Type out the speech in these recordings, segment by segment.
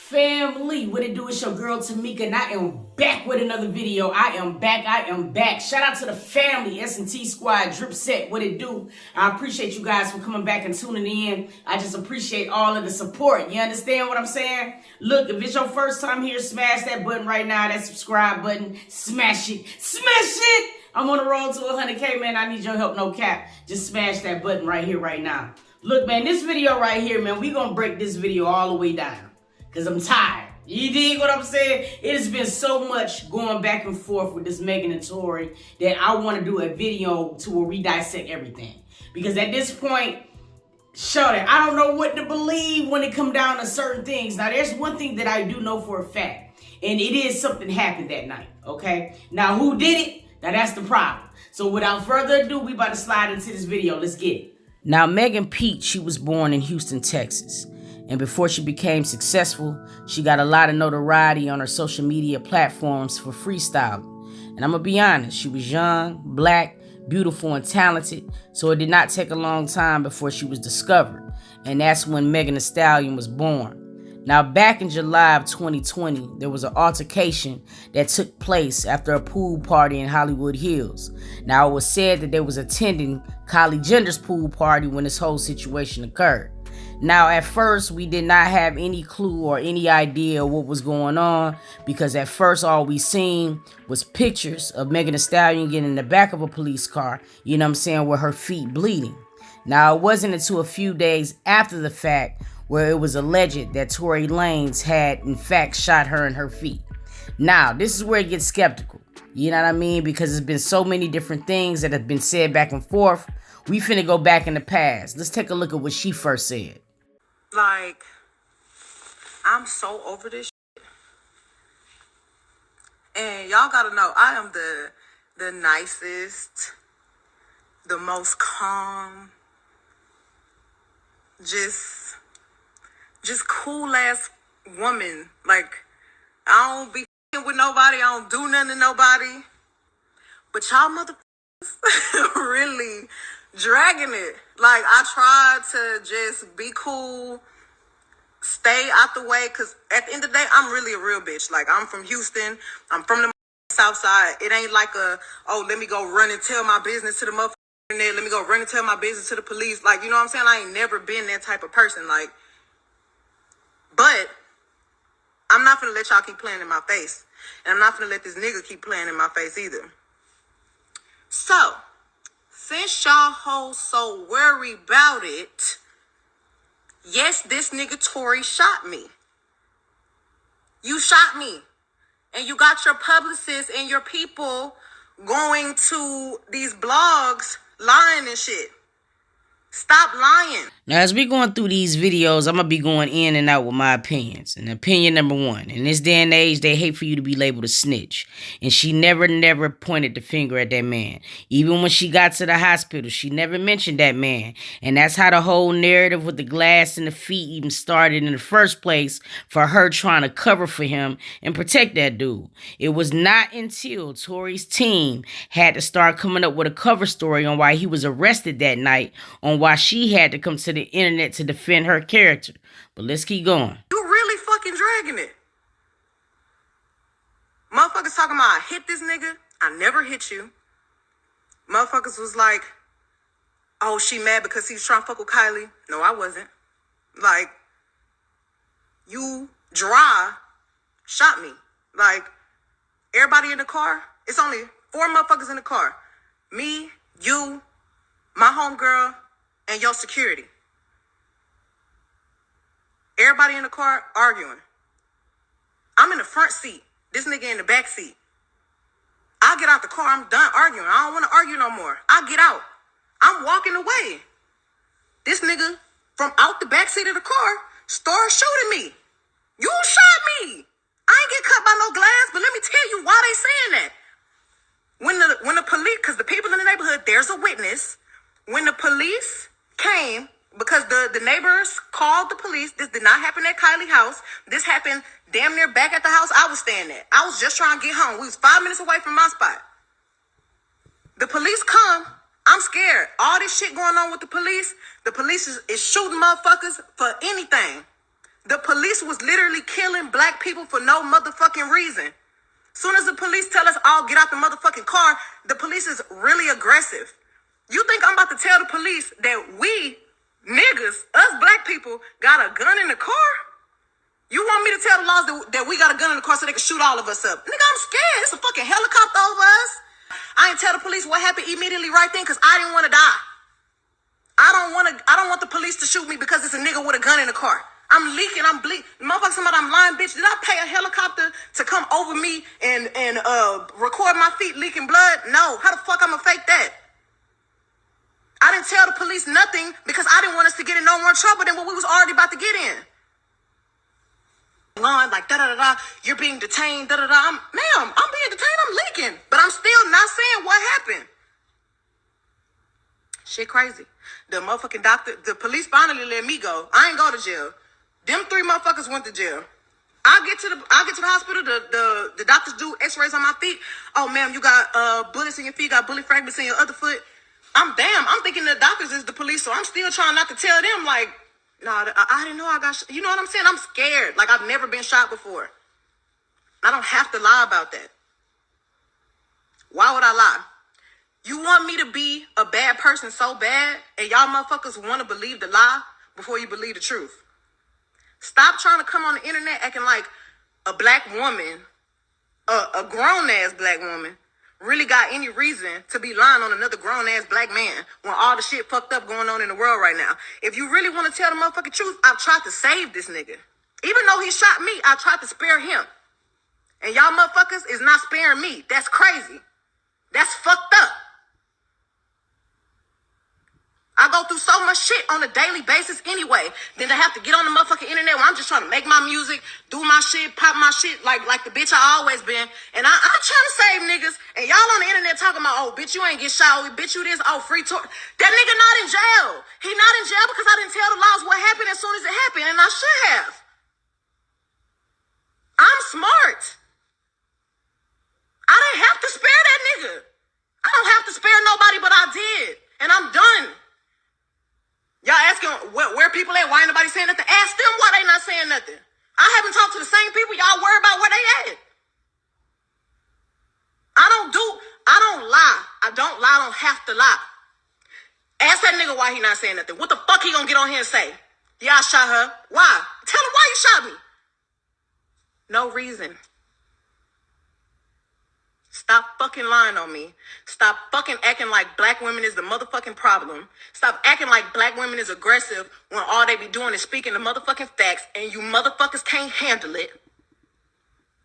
Family, what it do? It's your girl Tamika, and I am back with another video. I am back. Shout out to the family, S&T Squad, Drip Set, what it do? I appreciate you guys for coming back and tuning in. I just appreciate all of the support. You understand what I'm saying? Look, if it's your first time here, smash that button right now, that subscribe button. Smash it. I'm on the road to 100K, man. I need your help, no cap. Just smash that button right here, right now. Look, man, this video right here, man, we gonna break this video all the way down. Because I'm tired. You dig what I'm saying? It has been so much going back and forth with this Megan and Tory that I want to do a video to where we dissect everything. Because at this point, shorty, I don't know what to believe when it come down to certain things. Now, there's one thing that I do know for a fact. And it is something happened that night, okay? Now, who did it? Now, that's the problem. So, without further ado, we about to slide into this video. Let's get it. Now, Megan Pete, she was born in Houston, Texas. And before she became successful, she got a lot of notoriety on her social media platforms for freestyling. And I'm gonna be honest, she was young, black, beautiful, and talented, so it did not take a long time before she was discovered. And that's when Megan Thee Stallion was born. Now, back in July of 2020, there was an altercation that took place after a pool party in Hollywood Hills. Now, it was said that they was attending Kylie Jenner's pool party when this whole situation occurred. Now, at first, we did not have any clue or any idea what was going on because at first, all we seen was pictures of Megan Thee Stallion getting in the back of a police car, you know what I'm saying, with her feet bleeding. Now, it wasn't until a few days after the fact where it was alleged that Tory Lanez had, in fact, shot her in her feet. Now, this is where it gets skeptical, you know what I mean, because there's been so many different things that have been said back and forth. We finna go back in the past. Let's take a look at what she first said. Like, I'm so over this shit. And y'all gotta know, I am the nicest, the most calm, just cool ass woman. Like, I don't be with nobody, I don't do nothing to nobody. But y'all motherfuckers really dragging it. Like, I tried to just be cool, stay out the way, because at the end of the day, I'm really a real bitch. Like, I'm from Houston. I'm from the South Side. It ain't like let me go run and tell my business to the motherfucker. Let me go run and tell my business to the police. Like, you know what I'm saying? I ain't never been that type of person. Like, but I'm not gonna let y'all keep playing in my face. And I'm not gonna let this nigga keep playing in my face either. So, since y'all hoes so worried about it, yes, this nigga Tory shot me. You shot me. And you got your publicists and your people going to these blogs lying and shit. Stop lying. Now, as we going through these videos, I'm going to be going in and out with my opinions. And opinion number one, in this day and age, they hate for you to be labeled a snitch. And she never pointed the finger at that man. Even when she got to the hospital, she never mentioned that man. And that's how the whole narrative with the glass in the feet even started in the first place, for her trying to cover for him and protect that dude. It was not until Tory's team had to start coming up with a cover story on why he was arrested that night, on why she had to come to the internet to defend her character. But let's keep going. You really fucking dragging it. Motherfuckers talking about I hit this nigga. I never hit you. Motherfuckers was like, oh, she mad because he was trying to fuck with Kylie. No, I wasn't. Like, you dry shot me. Like, everybody in the car, it's only 4 motherfuckers in the car. Me, you, my homegirl, and your security. Everybody in the car arguing. I'm in the front seat. This nigga in the back seat. I get out the car. I'm done arguing. I don't want to argue no more. I get out. I'm walking away. This nigga from out the back seat of the car started shooting me. You shot me. I ain't get cut by no glass, but let me tell you why they saying that. When the police, because the people in the neighborhood, there's a witness. When the police came, because the neighbors called the police. This did not happen at Kylie's house. This happened damn near back at the house I was staying at. I was just trying to get home. We was 5 minutes away from my spot. The police come. I'm scared. All this shit going on with the police is shooting motherfuckers for anything. The police was literally killing black people for no motherfucking reason. Soon as the police tell us all get out the motherfucking car, the police is really aggressive. You think I'm about to tell the police that we, niggas, us black people, got a gun in the car? You want me to tell the laws that we got a gun in the car so they can shoot all of us up? Nigga, I'm scared. It's a fucking helicopter over us. I ain't tell the police what happened immediately right then because I didn't want to die. I don't want the police to shoot me because it's a nigga with a gun in the car. I'm leaking, I'm bleeding. Motherfucker, somebody, I'm lying, bitch. Did I pay a helicopter to come over me and record my feet leaking blood? No. How the fuck I'ma fake that? I didn't tell the police nothing because I didn't want us to get in no more trouble than what we was already about to get in. Line like da-da-da-da, you're being detained, da-da-da. Ma'am, I'm being detained, I'm leaking. But I'm still not saying what happened. Shit crazy. The motherfucking doctor, the police finally let me go. I ain't go to jail. Them 3 motherfuckers went to jail. I get to the hospital, the doctors do x-rays on my feet. Oh, ma'am, you got bullets in your feet, got bullet fragments in your other foot. I'm thinking the doctors is the police, so I'm still trying not to tell them, like, no, I didn't know I got shot. You know what I'm saying? I'm scared. Like, I've never been shot before. I don't have to lie about that. Why would I lie? You want me to be a bad person so bad, and y'all motherfuckers want to believe the lie before you believe the truth. Stop trying to come on the internet acting like a black woman, a grown-ass black woman, really got any reason to be lying on another grown-ass black man when all the shit fucked up going on in the world right now. If you really want to tell the motherfucking truth, I've tried to save this nigga. Even though he shot me, I tried to spare him. And y'all motherfuckers is not sparing me. That's crazy. That's fucked up. I go through so much shit on a daily basis anyway, than to have to get on the motherfucking internet where I'm just trying to make my music, do my shit, pop my shit like the bitch I always been. And I'm trying to save niggas, and y'all on the internet talking about, oh, bitch, you ain't get shot, oh, bitch, you this, oh, free tour. That nigga not in jail. He not in jail because I didn't tell the laws what happened as soon as it happened, and I should have. I'm smart. I didn't have to spare that nigga. I don't have to spare nobody, but I did. And I'm done. Y'all asking where people at? Why ain't nobody saying nothing? Ask them why they not saying nothing. I haven't talked to the same people. Y'all worry about where they at. I don't lie. I don't have to lie. Ask that nigga why he not saying nothing. What the fuck he gonna get on here and say? Yeah, I shot her. Why? Tell him why you shot me. No reason. Stop fucking lying on me. Stop fucking acting like black women is the motherfucking problem. Stop acting like black women is aggressive when all they be doing is speaking the motherfucking facts and you motherfuckers can't handle it.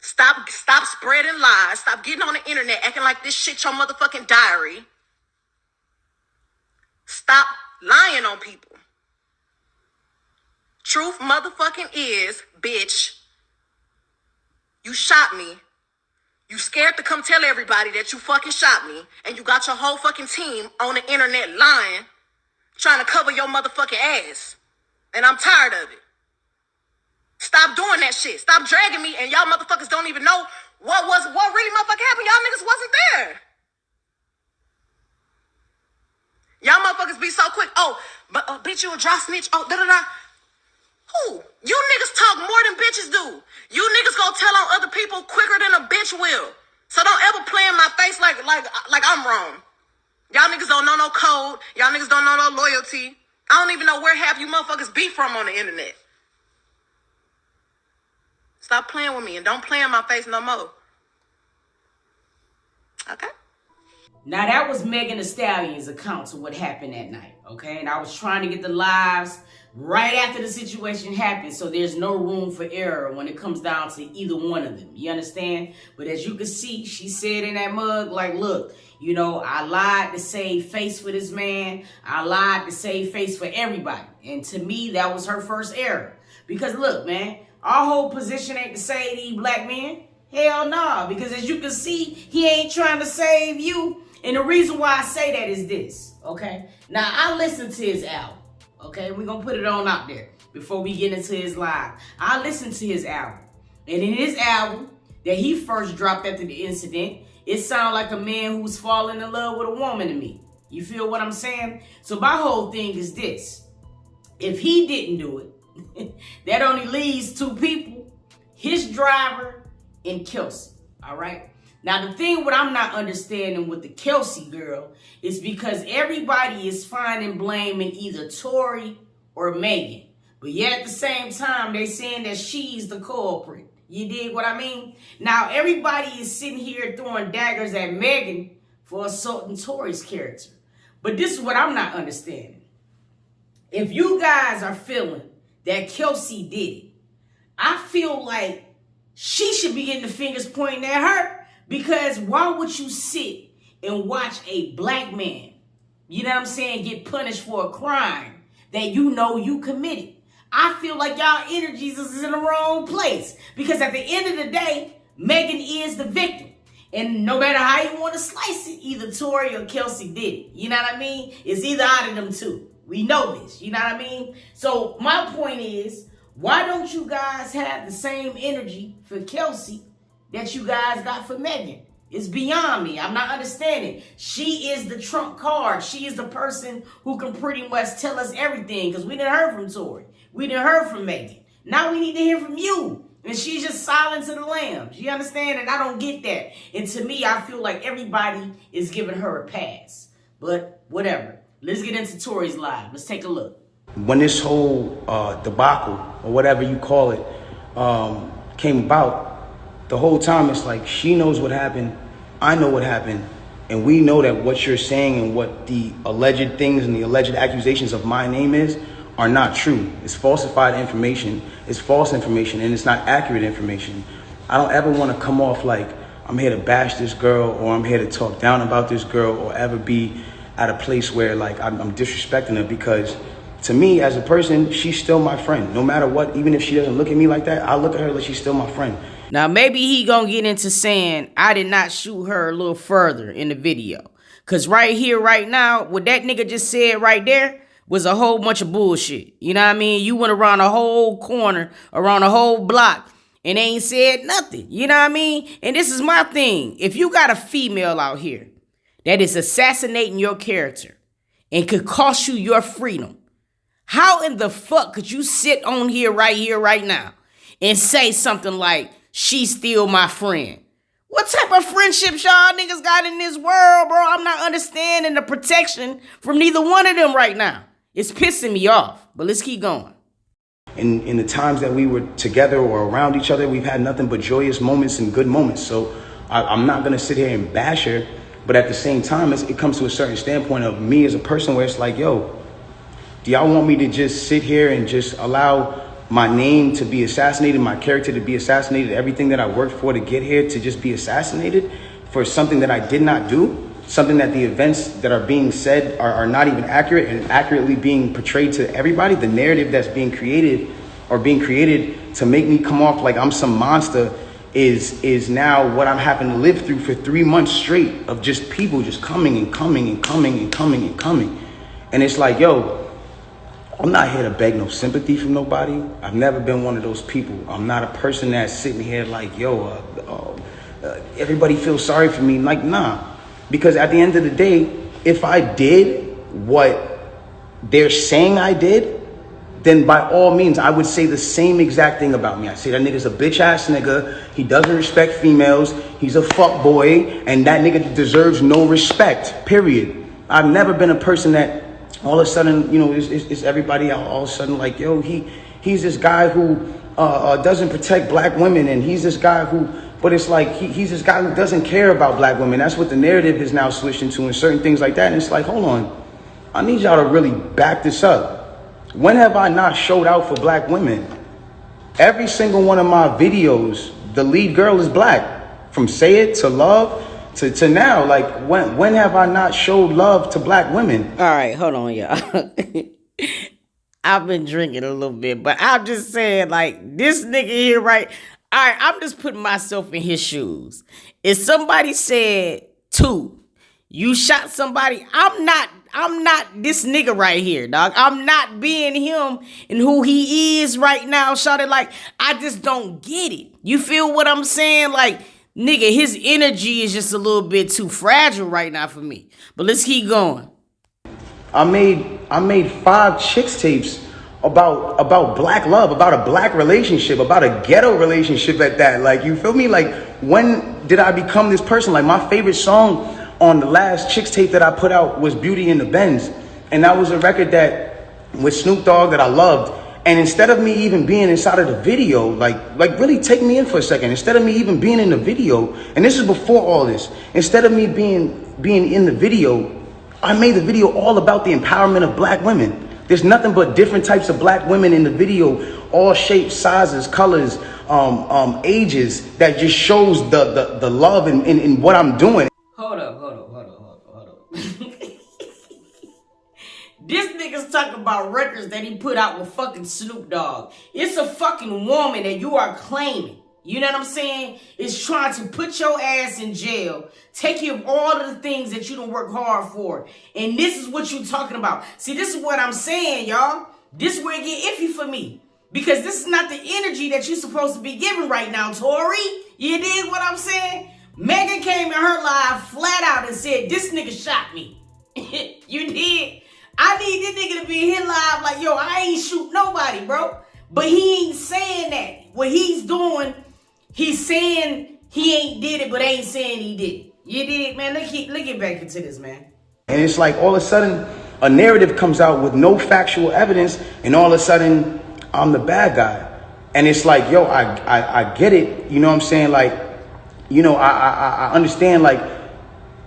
Stop spreading lies. Stop getting on the internet acting like this shit your motherfucking diary. Stop lying on people. Truth motherfucking is, bitch, you shot me. You scared to come tell everybody that you fucking shot me, and you got your whole fucking team on the internet lying, trying to cover your motherfucking ass. And I'm tired of it. Stop doing that shit. Stop dragging me, and y'all motherfuckers don't even know what really motherfucking happened. Y'all niggas wasn't there. Y'all motherfuckers be so quick. Oh, but bitch, you a dry snitch. Oh, da-da-da. Who? You niggas talk more than bitches do. You niggas gonna tell on other people quicker than a bitch will. So don't ever play in my face like I'm wrong. Y'all niggas don't know no code. Y'all niggas don't know no loyalty. I don't even know where half you motherfuckers be from on the internet. Stop playing with me and don't play in my face no more. Okay? Now, that was Megan Thee Stallion's account to what happened that night, okay? And I was trying to get the lives right after the situation happened, so there's no room for error when it comes down to either one of them. You understand? But as you can see, she said in that mug, like, look, you know, I lied to save face for this man. I lied to save face for everybody. And to me, that was her first error. Because, look, man, our whole position ain't to save these black men. Hell nah, because as you can see, he ain't trying to save you. And the reason why I say that is this, okay? Now, I listened to his album, okay? We're going to put it on out there before we get into his live. I listened to his album. And in his album that he first dropped after the incident, it sounded like a man who's falling in love with a woman to me. You feel what I'm saying? So my whole thing is this. If he didn't do it, That only leaves two people, his driver and Kelsey, all right? Now, the thing what I'm not understanding with the Kelsey girl is because everybody is finding blame in either Tory or Megan. But yet at the same time, they're saying that she's the culprit. You dig what I mean? Now, everybody is sitting here throwing daggers at Megan for assaulting Tory's character. But this is what I'm not understanding. If you guys are feeling that Kelsey did it, I feel like she should be getting the fingers pointing at her. Because why would you sit and watch a black man, you know what I'm saying, get punished for a crime that you know you committed? I feel like y'all energies is in the wrong place. Because at the end of the day, Megan is the victim. And no matter how you want to slice it, either Tory or Kelsey did it. You know what I mean? It's either out of them two. We know this. You know what I mean? So my point is, why don't you guys have the same energy for Kelsey that you guys got for Megan? It's beyond me. I'm not understanding. She is the trump card. She is the person who can pretty much tell us everything. Because we didn't hear from Tory. We didn't hear from Megan. Now we need to hear from you. And she's just silent to the lambs. You understand? And I don't get that. And to me, I feel like everybody is giving her a pass. But whatever. Let's get into Tory's live. Let's take a look. When this whole debacle, or whatever you call it, came about, the whole time it's like she knows what happened, I know what happened, and we know that what you're saying and what the alleged things and the alleged accusations of my name are not true. It's falsified information, it's false information, and it's not accurate information. I don't ever want to come off like I'm here to bash this girl or I'm here to talk down about this girl or ever be at a place where like I'm disrespecting her, because to me as a person, she's still my friend. No matter what, even if she doesn't look at me like that, I look at her like she's still my friend. Now, maybe he gonna get into saying I did not shoot her a little further in the video. Because right here, right now, what that nigga just said right there was a whole bunch of bullshit. You know what I mean? You went around a whole corner, around a whole block, and ain't said nothing. You know what I mean? And this is my thing. If you got a female out here that is assassinating your character and could cost you your freedom, how in the fuck could you sit on here, right now, and say something like, she's still my friend? What type of friendships y'all niggas got in this world, bro? I'm not understanding the protection from neither one of them right now. It's pissing me off, but let's keep going. In the times that we were together or around each other, we've had nothing but joyous moments and good moments. So I'm not going to sit here and bash her. But at the same time, it comes to a certain standpoint of me as a person where it's like, yo, do y'all want me to just sit here and just allow my name to be assassinated, my character to be assassinated, everything that I worked for to get here to just be assassinated for something that I did not do? Something that the events that are being said are not even accurate and accurately being portrayed to everybody. The narrative that's being created to make me come off like I'm some monster is now what I'm having to live through for 3 months straight of just people just coming and coming and coming and coming and coming. And it's like, yo, I'm not here to beg no sympathy from nobody. I've never been one of those people. I'm not a person that's sitting here like, yo, everybody feels sorry for me. Like, nah. Because at the end of the day, if I did what they're saying I did, then by all means, I would say the same exact thing about me. I say that nigga's a bitch ass nigga. He doesn't respect females. He's a fuck boy. And that nigga deserves no respect, period. I've never been a person that all of a sudden, you know, is everybody all of a sudden like, yo, he's this guy who doesn't protect black women. And he's this guy who... But it's like, he's this guy who doesn't care about black women. That's what the narrative is now switched into and certain things like that. And it's like, hold on. I need y'all to really back this up. When have I not showed out for black women? Every single one of my videos, the lead girl is black. From Say It to Love to now. Like, when have I not showed love to black women? All right, hold on, y'all. I've been drinking a little bit, but I'm just saying, like, this nigga here, right? All right, I'm just putting myself in his shoes. If somebody said, "2, you shot somebody," I'm not this nigga right here, dog. I'm not being him and who he is right now, shawty. Like, I just don't get it. You feel what I'm saying? Like, nigga, his energy is just a little bit too fragile right now for me. But let's keep going. I made 5 chicks tapes about black love, about a black relationship, about a ghetto relationship at that. Like, you feel me? Like, when did I become this person? Like, my favorite song on the last Chicks tape that I put out was Beauty in the Benz. And that was a record that with Snoop Dogg that I loved. And instead of me even being inside of the video, like really take me in for a second. Instead of me even being in the video, and this is before all this, instead of me being in the video, I made the video all about the empowerment of black women. There's nothing but different types of black women in the video, all shapes, sizes, colors, ages, that just shows the love in what I'm doing. Hold up. This nigga's talking about records that he put out with fucking Snoop Dogg. It's a fucking woman that you are claiming. You know what I'm saying? It's trying to put your ass in jail, take you of all of the things that you don't work hard for. And this is what you're talking about. See, this is what I'm saying, y'all. This is where it get iffy for me. Because this is not the energy that you're supposed to be giving right now, Tory. You dig what I'm saying? Megan came in her live flat out and said, this nigga shot me. You did? I need this nigga to be in his live like, yo, I ain't shoot nobody, bro. But he ain't saying that. What he's doing, he's saying he ain't did it, but ain't saying he did it. You did, man. Let's get back into this, man. And it's like all of a sudden a narrative comes out with no factual evidence, and all of a sudden I'm the bad guy. And it's like, yo, I get it. You know what I'm saying? Like, you know, I understand, like,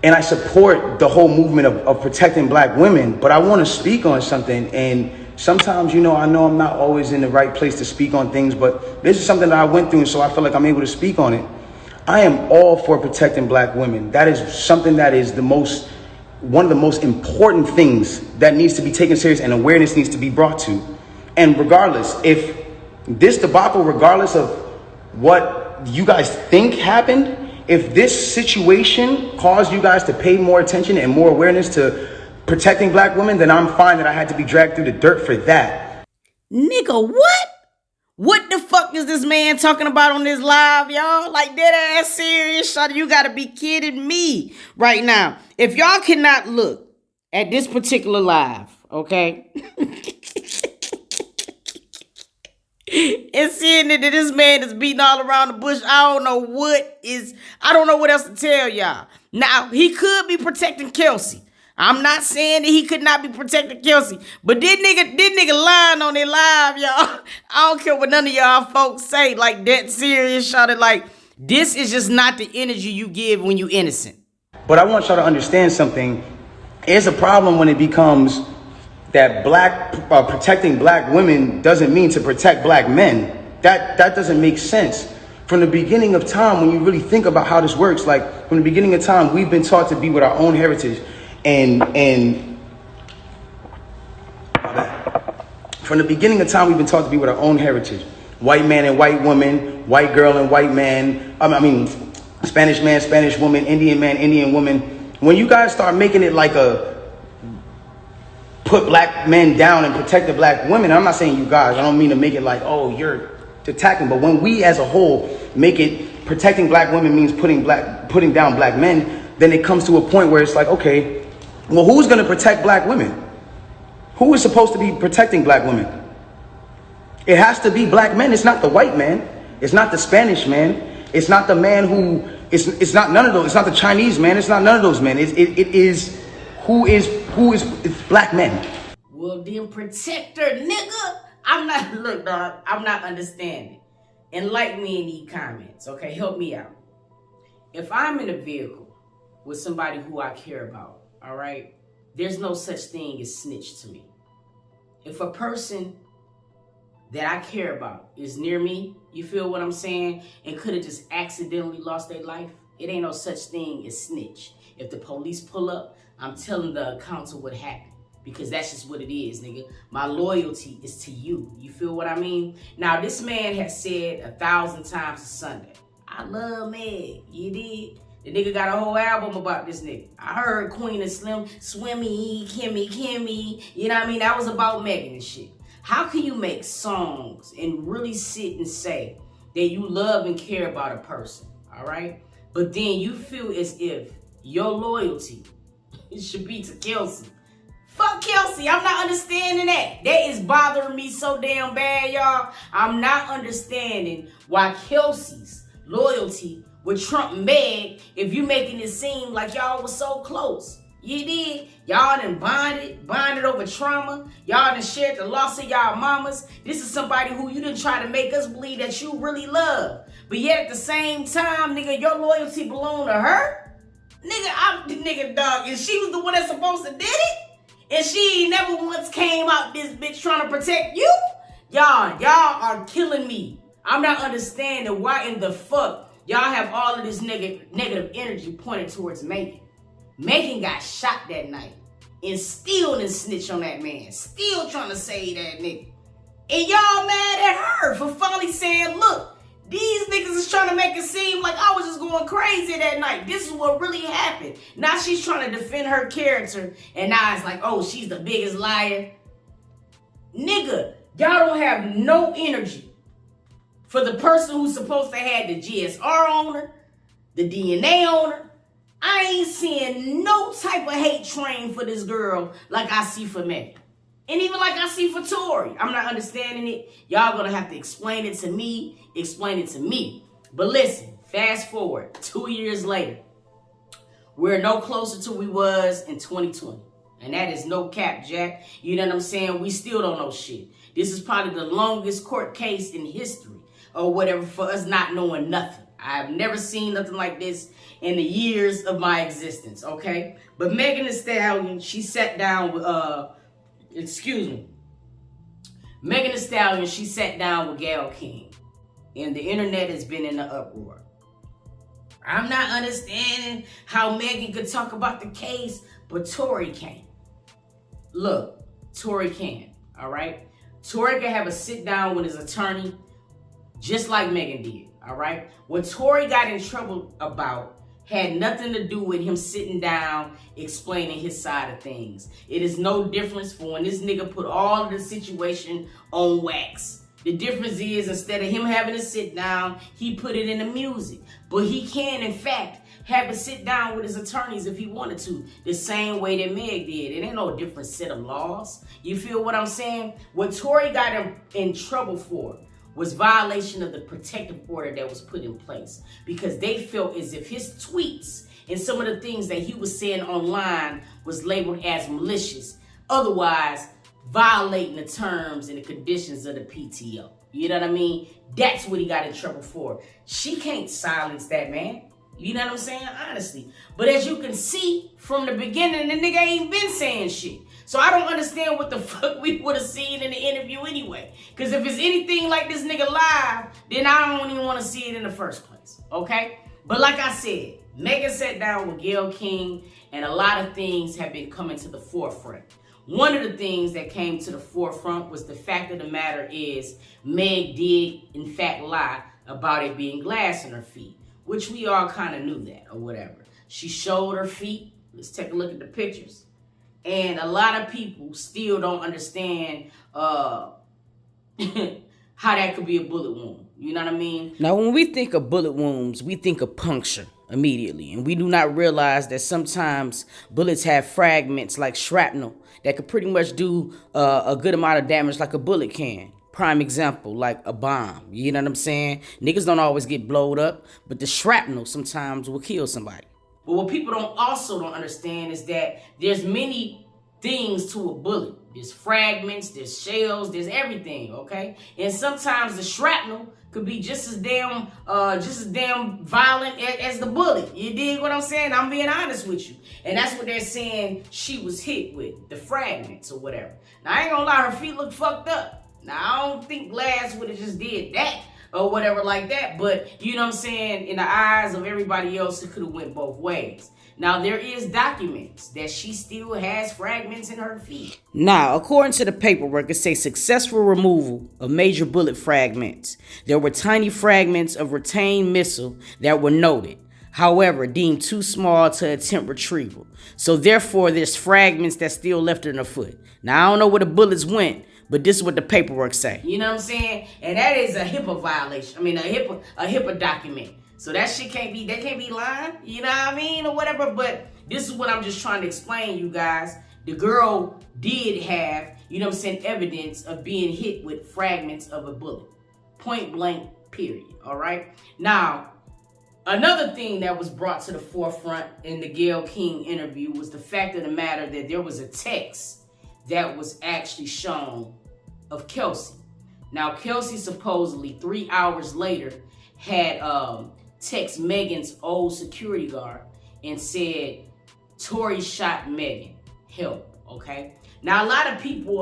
and I support the whole movement of protecting black women, but I want to speak on something. And sometimes, you know I'm not always in the right place to speak on things, but this is something that I went through, and so I feel like I'm able to speak on it. I am all for protecting black women. That is something that is one of the most important things that needs to be taken serious, and awareness needs to be brought to. And regardless, if this debacle, regardless of what you guys think happened, if this situation caused you guys to pay more attention and more awareness to protecting black women, then I'm fine that I had to be dragged through the dirt for that. Nigga, what? What the fuck is this man talking about on this live, y'all? Like, dead ass serious? Shawty, you gotta be kidding me right now. If y'all cannot look at this particular live, okay? And seeing that this man is beating all around the bush, I don't know what else to tell y'all. Now, he could be protecting Kelsey. I'm not saying that he could not be protecting Kelsey, but this nigga lying on their live, y'all. I don't care what none of y'all folks say, like, that serious, shawty. Like, this is just not the energy you give when you innocent. But I want y'all to understand something. It's a problem when it becomes that protecting black women doesn't mean to protect black men. That doesn't make sense. From the beginning of time, when you really think about how this works, like, from the beginning of time, we've been taught to be with our own heritage. And from the beginning of time, we've been taught to be with our own heritage. White man and white woman, white girl and white man. I mean, Spanish man, Spanish woman, Indian man, Indian woman. When you guys start making it like put black men down and protect the black women, I'm not saying you guys, I don't mean to make it like, oh, you're attacking. But when we as a whole make it protecting black women means putting down black men, then it comes to a point where it's like, okay, well, who's going to protect black women? Who is supposed to be protecting black women? It has to be black men. It's not the white man. It's not the Spanish man. It's not the man who, it's not none of those. It's not the Chinese man. It's not none of those men. It is it's black men. Well, then protect her, nigga. Look, dog, I'm not understanding. Enlighten me in these comments, okay? Help me out. If I'm in a vehicle with somebody who I care about, all right, there's no such thing as snitch to me. If a person that I care about is near me, you feel what I'm saying, and could have just accidentally lost their life, it ain't no such thing as snitch. If the police pull up, I'm telling the accounts of what happened, because that's just what it is, nigga. My loyalty is to you. You feel what I mean? Now, this man has said 1,000 times a Sunday, I love Meg. You did? The nigga got a whole album about this nigga. I heard Queen and Slim, Swimmy, Kimmy. You know what I mean? That was about Megan and shit. How can you make songs and really sit and say that you love and care about a person, all right? But then you feel as if your loyalty should be to Kelsey. Fuck Kelsey. I'm not understanding that. That is bothering me so damn bad, y'all. I'm not understanding why Kelsey's loyalty with Trump Meg, if you making it seem like y'all was so close. You did. Y'all done bonded over trauma. Y'all done shared the loss of y'all mamas. This is somebody who you done try to make us believe that you really love. But yet at the same time, nigga, your loyalty belong to her? Nigga, dog, and she was the one that's supposed to did it? And she never once came out this bitch trying to protect you? Y'all are killing me. I'm not understanding why in the fuck y'all have all of this negative energy pointed towards Megan. Megan got shot that night and still didn't snitch on that man. Still trying to save that nigga. And y'all mad at her for finally saying, look, these niggas is trying to make it seem like I was just going crazy that night. This is what really happened. Now she's trying to defend her character. And now it's like, oh, she's the biggest liar. Nigga, y'all don't have no energy for the person who's supposed to have the GSR owner, the DNA owner. I ain't seeing no type of hate train for this girl like I see for Megan. And even like I see for Tory. I'm not understanding it. Y'all gonna have to explain it to me. But listen, fast forward 2 years later. We're no closer to we was in 2020. And that is no cap, Jack. You know what I'm saying? We still don't know shit. This is probably the longest court case in history or whatever for us not knowing nothing. I've never seen nothing like this in the years of my existence, okay? But Megan Thee Stallion, she sat down with, Megan Thee Stallion, she sat down with Gayle King. And the internet has been in an uproar. I'm not understanding how Megan could talk about the case, but Tory can't. Look, Tory can, all right? Tory can have a sit down with his attorney, just like Megan did, all right? What Tory got in trouble about had nothing to do with him sitting down, explaining his side of things. It is no difference for when this nigga put all of the situation on wax. The difference is instead of him having to sit down, he put it in the music. But he can, in fact, have a sit down with his attorneys if he wanted to, the same way that Meg did. It ain't no different set of laws. You feel what I'm saying? What Tory got him in trouble for was violation of the protective order that was put in place, because they felt as if his tweets and some of the things that he was saying online was labeled as malicious, otherwise violating the terms and the conditions of the PTO. You know what I mean? That's what he got in trouble for. She can't silence that man. You know what I'm saying? Honestly. But as you can see from the beginning, the nigga ain't been saying shit. So I don't understand what the fuck we would have seen in the interview anyway. Because if it's anything like this nigga live, then I don't even want to see it in the first place. Okay? But like I said, Megan sat down with Gayle King, and a lot of things have been coming to the forefront. One of the things that came to the forefront was the fact of the matter is Meg did, in fact, lie about it being glass in her feet, which we all kind of knew that or whatever. She showed her feet. Let's take a look at the pictures. And a lot of people still don't understand how that could be a bullet wound. You know what I mean? Now, when we think of bullet wounds, we think of puncture immediately. And we do not realize that sometimes bullets have fragments like shrapnel that could pretty much do a good amount of damage like a bullet can. Prime example, like a bomb. You know what I'm saying? Niggas don't always get blowed up, but the shrapnel sometimes will kill somebody. But what people don't understand is that there's many things to a bullet. There's fragments, there's shells, there's everything, okay? And sometimes the shrapnel could be just as damn violent as the bullet. You dig what I'm saying? I'm being honest with you. And that's what they're saying she was hit with, the fragments or whatever. Now, I ain't gonna lie, her feet look fucked up. Now, I don't think glass would have just did that or whatever like that, but you know what I'm saying, in the eyes of everybody else, it could have went both ways. Now, there is documents that she still has fragments in her feet. Now, according to the paperwork, it says successful removal of major bullet fragments. There were tiny fragments of retained missile that were noted, however, deemed too small to attempt retrieval. So therefore, there's fragments that still left in her foot. Now, I don't know where the bullets went, but this is what the paperwork say. You know what I'm saying? And that is a HIPAA violation. I mean, a HIPAA document. So that shit can't be lying, you know what I mean, or whatever. But this is what I'm just trying to explain, you guys. The girl did have, you know what I'm saying, evidence of being hit with fragments of a bullet. Point blank, period. All right. Now, another thing that was brought to the forefront in the Gayle King interview was the fact of the matter that there was a text that was actually shown of Kelsey. Now, Kelsey supposedly 3 hours later had text Megan's old security guard and said, Tory shot Megan, help, okay? Now, a lot of people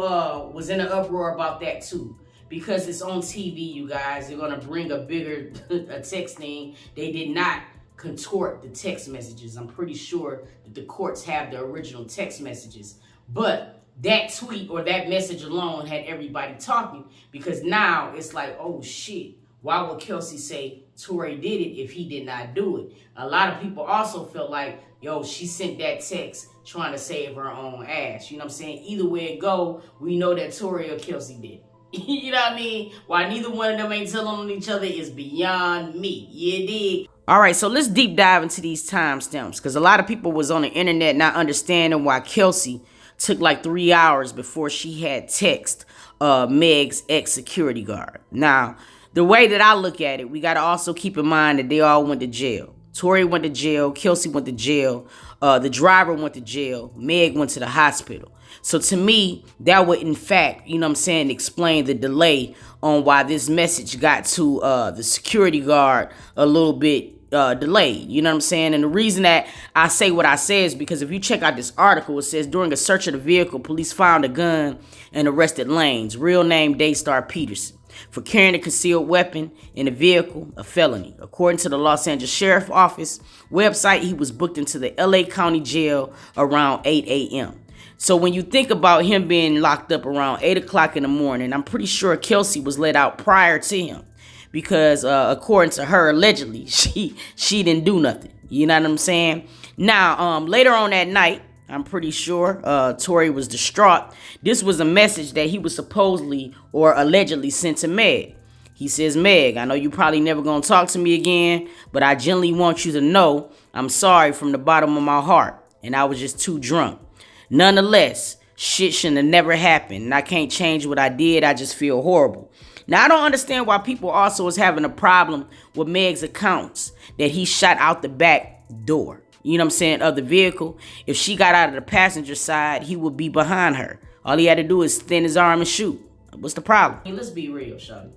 was in an uproar about that too, because it's on TV, you guys. They're gonna bring a bigger a text thing. They did not contort the text messages. I'm pretty sure that the courts have the original text messages. But that tweet or that message alone had everybody talking, because now it's like, oh shit, why would Kelsey say Tory did it if he did not do it? A lot of people also felt like, yo, she sent that text trying to save her own ass. You know what I'm saying? Either way it go, we know that Tory or Kelsey did it. You know what I mean? Why neither one of them ain't telling on each other is beyond me. You dig? All right, so let's deep dive into these timestamps, because a lot of people was on the internet not understanding why Kelsey took like 3 hours before she had text Meg's ex-security guard. Now, the way that I look at it, we got to also keep in mind that they all went to jail. Tory went to jail. Kelsey went to jail. The driver went to jail. Meg went to the hospital. So to me, that would, in fact, you know what I'm saying, explain the delay on why this message got to the security guard a little bit delayed. You know what I'm saying? And the reason that I say what I say is because if you check out this article, it says during a search of the vehicle, police found a gun and arrested Lanez, real name Daystar Peterson, for carrying a concealed weapon in the vehicle, a felony. According to the Los Angeles Sheriff's Office website, he was booked into the LA County Jail around 8 a.m. So when you think about him being locked up around 8 o'clock in the morning, I'm pretty sure Kelsey was let out prior to him, because according to her, allegedly, she didn't do nothing. You know what I'm saying? Now, later on that night, I'm pretty sure Tory was distraught. This was a message that he was supposedly or allegedly sent to Meg. He says, Meg, I know you probably never gonna talk to me again, but I genuinely want you to know I'm sorry from the bottom of my heart, and I was just too drunk. Nonetheless, shit shouldn't have never happened, and I can't change what I did. I just feel horrible. Now, I don't understand why people also is having a problem with Meg's accounts that he shot out the back door, you know what I'm saying, of the vehicle. If she got out of the passenger side, he would be behind her. All he had to do is thin his arm and shoot. What's the problem? Hey, let's be real, Shawty.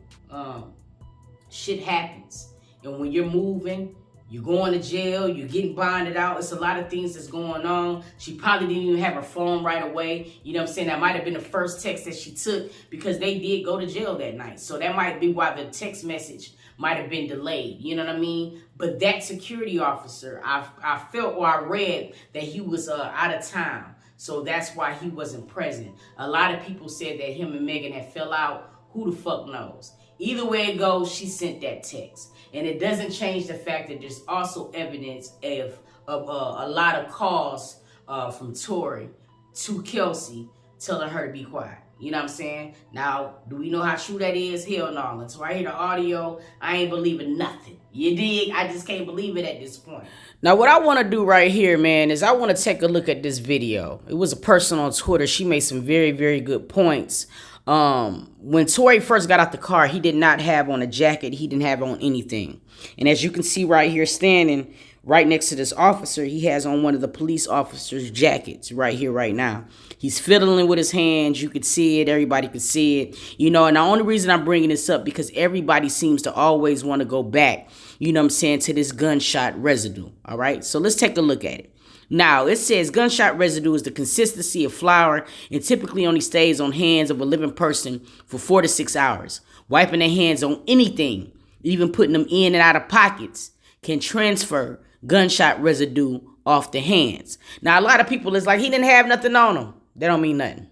Shit happens. And when you're moving, you're going to jail, you're getting bonded out. It's a lot of things that's going on. She probably didn't even have her phone right away. You know what I'm saying? That might have been the first text that she took, because they did go to jail that night. So that might be why the text message might have been delayed. You know what I mean? But that security officer, I felt or I read that he was out of town. So that's why he wasn't present. A lot of people said that him and Megan had fell out. Who the fuck knows? Either way it goes, she sent that text. And it doesn't change the fact that there's also evidence of a lot of calls from Tory to Kelsey telling her to be quiet. You know what I'm saying? Now, do we know how true that is? Hell no. Until I hear the audio, I ain't believing nothing. You dig? I just can't believe it at this point. Now, what I want to do right here, man, is I want to take a look at this video. It was a person on Twitter. She made some very, very good points. When Tory first got out the car, he did not have on a jacket. He didn't have on anything. And as you can see right here, standing right next to this officer, he has on one of the police officer's jackets right here, right now. He's fiddling with his hands. You could see it. Everybody could see it. You know, and the only reason I'm bringing this up, because everybody seems to always want to go back, you know what I'm saying, to this gunshot residue. All right. So let's take a look at it. Now, it says gunshot residue is the consistency of flour and typically only stays on hands of a living person for 4 to 6 hours. Wiping their hands on anything, even putting them in and out of pockets, can transfer gunshot residue off the hands. Now, a lot of people is like, he didn't have nothing on him. That don't mean nothing.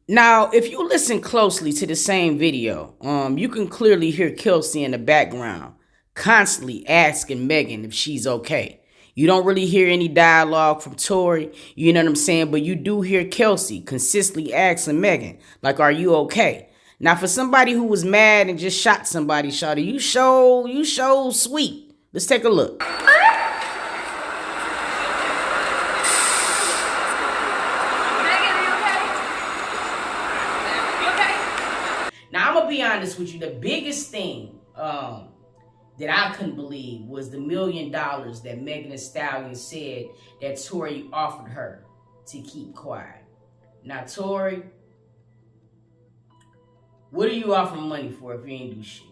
Now, if you listen closely to the same video, you can clearly hear Kelsey in the background constantly asking Megan if she's okay. You don't really hear any dialogue from Tory, you know what I'm saying? But you do hear Kelsey consistently asking Megan, like, are you okay? Now, for somebody who was mad and just shot somebody, shawty, you show sweet. Let's take a look. Now, I'm going to be honest with you. The biggest thing that I couldn't believe was the $1 million that Megan Thee Stallion said that Tory offered her to keep quiet. Now, Tory, what are you offering money for if you ain't do shit?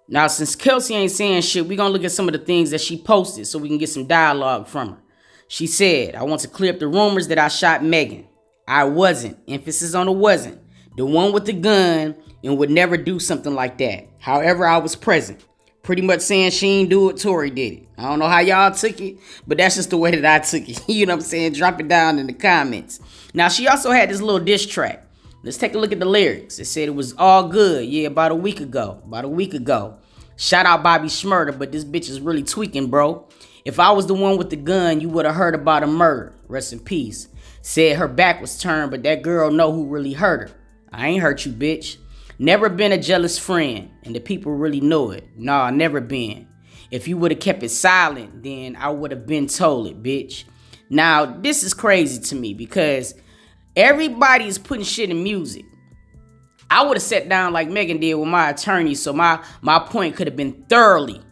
Now, since Kelsey ain't saying shit, we're going to look at some of the things that she posted so we can get some dialogue from her. She said, I want to clear up the rumors that I shot Megan. I wasn't, emphasis on the wasn't, the one with the gun and would never do something like that. However, I was present. Pretty much saying she ain't do it, Tory did it. I don't know how y'all took it, but that's just the way that I took it. You know what I'm saying? Drop it down in the comments. Now, she also had this little diss track. Let's take a look at the lyrics. It said it was all good. Yeah, about a week ago. Shout out Bobby Shmurda, but this bitch is really tweaking, bro. If I was the one with the gun, you would have heard about a murder. Rest in peace. Said her back was turned, but that girl know who really hurt her. I ain't hurt you, bitch. Never been a jealous friend, and the people really know it. Nah, never been. If you would have kept it silent, then I would have been told it, bitch. Now, this is crazy to me because everybody is putting shit in music. I would have sat down like Megan did with my attorney so my point could have been thoroughly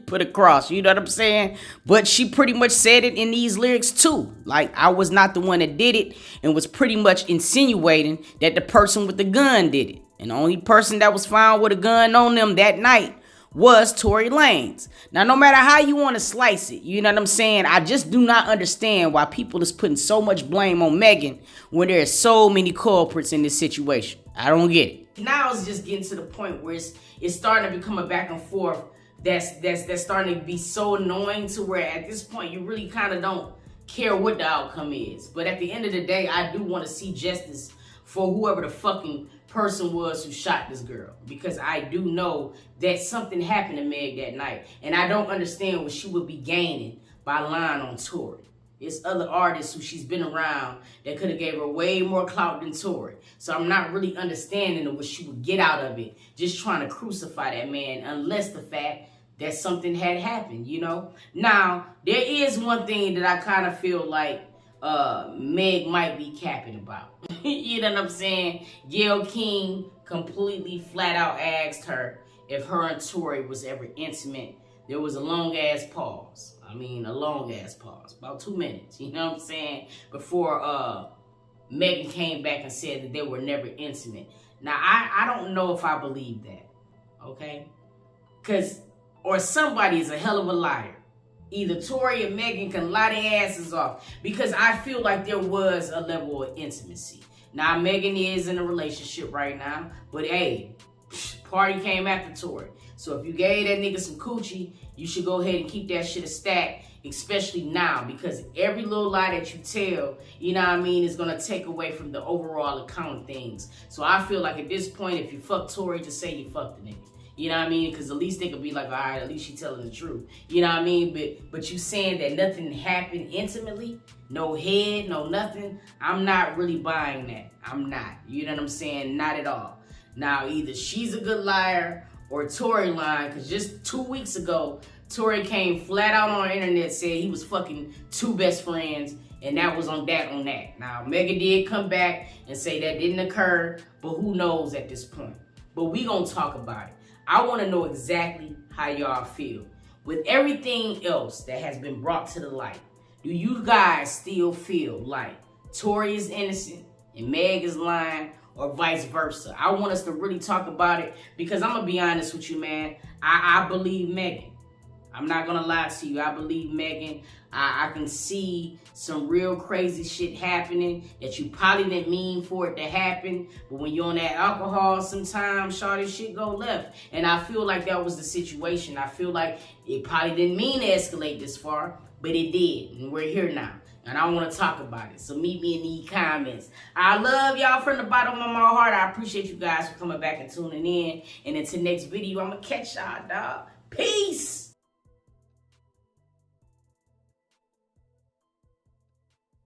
put across. You know what I'm saying? But she pretty much said it in these lyrics too. Like, I was not the one that did it and was pretty much insinuating that the person with the gun did it. And the only person that was found with a gun on them that night was Tory Lanez. Now, no matter how you want to slice it, you know what I'm saying? I just do not understand why people is putting so much blame on Megan when there are so many culprits in this situation. I don't get it. Now it's just getting to the point where it's starting to become a back and forth that's starting to be so annoying to where at this point you really kind of don't care what the outcome is. But at the end of the day, I do want to see justice for whoever the fucking person was who shot this girl, because I do know that something happened to Meg that night, and I don't understand what she would be gaining by lying on Tory. It's other artists who she's been around that could have gave her way more clout than Tory. So I'm not really understanding what she would get out of it, just trying to crucify that man, unless the fact that something had happened, you know? Now, there is one thing that I kind of feel like Meg might be capping about. You know what I'm saying? Gayle King completely flat out asked her if her and Tory was ever intimate. There was a long ass pause. About 2 minutes, you know what I'm saying? Before Megan came back and said that they were never intimate. Now, I don't know if I believe that, okay? Or somebody is a hell of a liar. Either Tory and Megan can lie their asses off, because I feel like there was a level of intimacy. Now, Megan is in a relationship right now, but hey, party came after Tory. So if you gave that nigga some coochie, you should go ahead and keep that shit a stack, especially now, because every little lie that you tell, you know what I mean, is going to take away from the overall account of things. So I feel like at this point, if you fuck Tory, just say you fucked the nigga. You know what I mean? Because at least they could be like, all right, at least she telling the truth. You know what I mean? But you saying that nothing happened intimately, no head, no nothing, I'm not really buying that. I'm not. You know what I'm saying? Not at all. Now, either she's a good liar or Tory lying, because just 2 weeks ago, Tory came flat out on the internet, said he was fucking 2 best friends, and that was on that. Now, Megan did come back and say that didn't occur, but who knows at this point. But we gonna talk about it. I want to know exactly how y'all feel. With everything else that has been brought to the light, do you guys still feel like Tory is innocent and Meg is lying, or vice versa? I want us to really talk about it, because I'm going to be honest with you, man. I believe Megan. I'm not going to lie to you. I believe Megan. I can see some real crazy shit happening that you probably didn't mean for it to happen. But when you're on that alcohol, sometimes shawty shit go left. And I feel like that was the situation. I feel like it probably didn't mean to escalate this far, but it did. And we're here now. And I want to talk about it. So meet me in the comments. I love y'all from the bottom of my heart. I appreciate you guys for coming back and tuning in. And until next video, I'm going to catch y'all, dog. Peace.